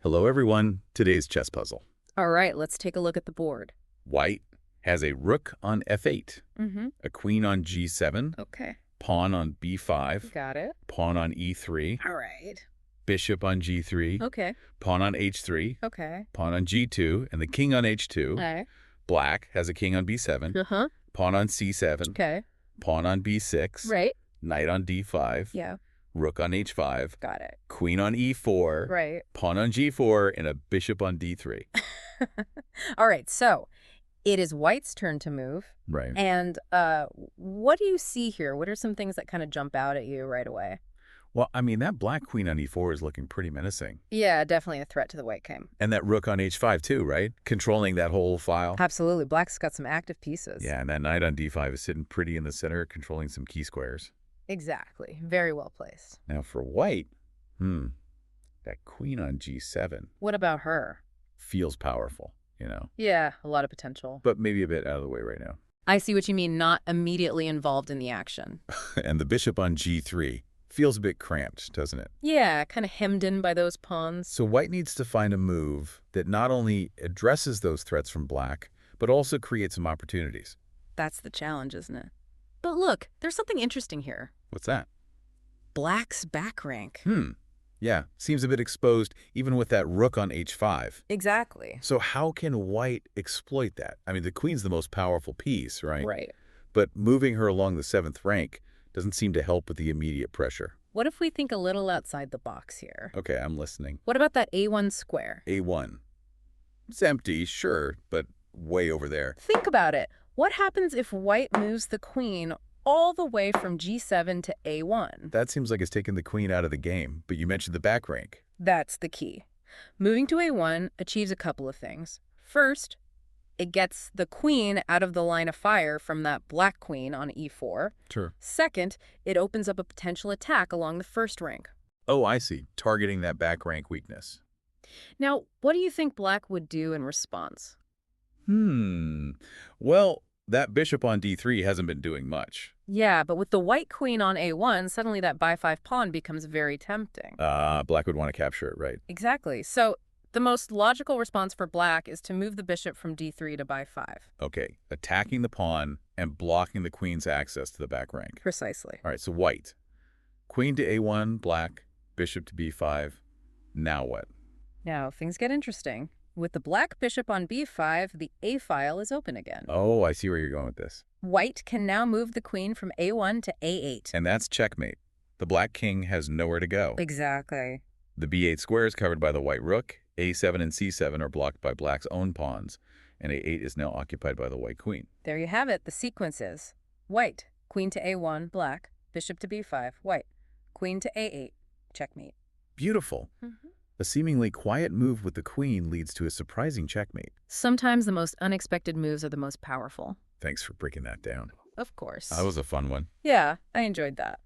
Hello everyone, today's chess puzzle. All right, let's take a look at the board. White has a rook on f8, Mm-hmm. a queen on g7, Okay, pawn on b5, got it. pawn on e3, All right. bishop on g3, Okay, pawn on h3, okay. pawn on g2, and the king on All h2. right. Black has a king on b7, Uh-huh. pawn on c7, Okay. pawn on b6, Right. knight on d5, Yeah, rook on h5, got it. queen on e4, Right. pawn on g4, and a bishop on d3. All right, so it is White's turn to move. Right. And what do you see here? What are some things that kind of jump out at you right away? Well, I mean, that black queen on e4 is looking pretty menacing. Yeah, definitely a threat to the White king. And that rook on h5 too, right? Controlling that whole file. Absolutely. Black's got some active pieces. Yeah, and that knight on d5 is sitting pretty in the center, controlling some key squares. Exactly. Very well placed. Now for white, that queen on g7 What about her? feels powerful, Yeah, a lot of potential. but maybe a bit out of the way right now. I see what you mean, not immediately involved in the action. And the bishop on g3 feels a bit cramped, doesn't it? Yeah, kind of hemmed in by those pawns. So white needs to find a move that not only addresses those threats from black, but also creates some opportunities. That's the challenge, isn't it? But look, there's something interesting here. What's that? Black's back rank. Yeah, seems a bit exposed even with that rook on h5. Exactly. So how can white exploit that? I mean, the queen's the most powerful piece, right? Right. But moving her along the 7th rank doesn't seem to help with the immediate pressure. What if we think a little outside the box here? Okay, I'm listening. What about that A1 square? A1. It's empty, sure, but way over there. Think about it. What happens if White moves the queen all the way from G7 to A1? That seems like it's taking the queen out of the game, but you mentioned the back rank. That's the key. Moving to A1 achieves a couple of things. First, it gets the queen out of the line of fire from that black queen on E4. Sure. Second, it opens up a potential attack along the first rank. Oh, I see. Targeting that back rank weakness. Now, what do you think Black would do in response? Well, that bishop on d3 hasn't been doing much. Yeah, but with the white queen on A1, suddenly that by5 pawn becomes very tempting. Black would want to capture it, right? Exactly. So the most logical response for Black is to move the bishop from D3 to by5. Okay, attacking the pawn and blocking the queen's access to the back rank. Precisely. All right, so white. Queen to a1, black, bishop to b5. Now what? Now, things get interesting. With the black bishop on b5, the A file is open again. Oh, I see where you're going with this. White can now move the queen from A1 to A8. And that's checkmate. The black king has nowhere to go. Exactly. The b8 square is covered by the white rook. a7 and c7 are blocked by black's own pawns. And a8 is now occupied by the white queen. There you have it. The sequence is white, queen to A1, black, bishop to b5, white, queen to A8, checkmate. Beautiful. A seemingly quiet move with the queen leads to a surprising checkmate. Sometimes the most unexpected moves are the most powerful. Thanks for breaking that down. Of course. That was a fun one. Yeah, I enjoyed that.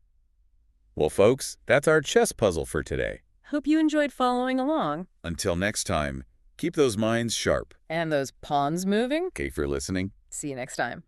Well, folks, that's our chess puzzle for today. Hope you enjoyed following along. Until next time, keep those minds sharp. And those pawns moving. Okay, for listening. See you next time.